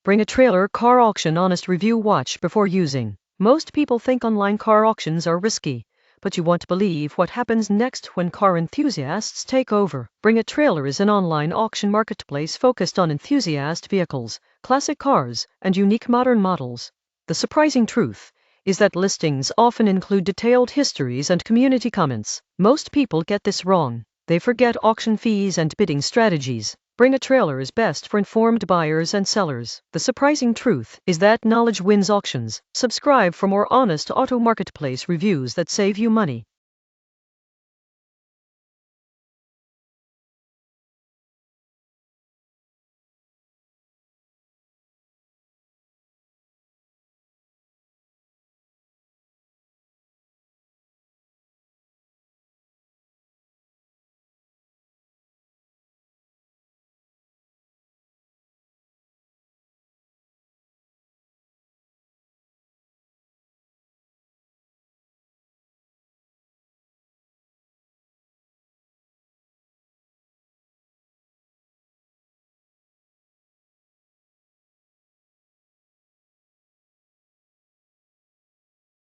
Bring a Trailer Car Auction Honest Review Watch before using. Most people think online car auctions are risky, but you won't believe what happens next when car enthusiasts take over. Bring a Trailer is an online auction marketplace focused on enthusiast vehicles, classic cars, and unique modern models. The surprising truth is that listings often include detailed histories and community comments. Most people get this wrong. They forget auction fees and bidding strategies. Bring a Trailer is best for informed buyers and sellers. The surprising truth is that knowledge wins auctions. Subscribe for more honest auto marketplace reviews that save you money.